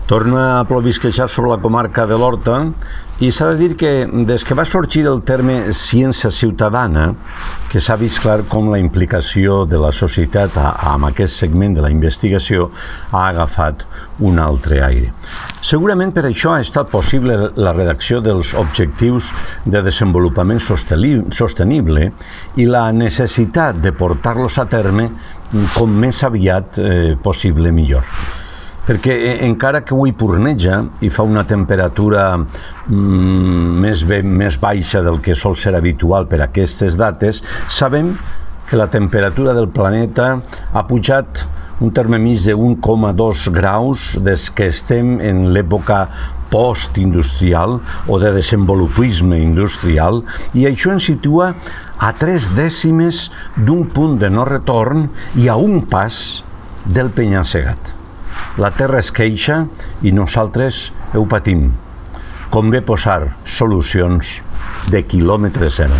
Torna a plovisquejar sobre la comarca de l'Horta i s'ha de dir que des que va sorgir el terme ciència ciutadana, que s'ha vist clar com la implicació de la societat amb aquest segment de la investigació ha agafat un altre aire. Segurament per això ha estat possible la redacció dels objectius de desenvolupament sostenible i la necessitat de portar-los a terme com més aviat possible millor. Perquè encara que avui porneja i fa una temperatura més baixa del que sol ser habitual per a aquestes dates, sabem que la temperatura del planeta ha pujat un terme mig de 1,2 graus des que estem en l'època postindustrial o de desenvolupisme industrial, i això ens situa a 3 dècimes d'un punt de no retorn i a un pas del penya-segat. La Terra es queixa i nosaltres ho patim. Convé posar solucions de quilòmetre zero.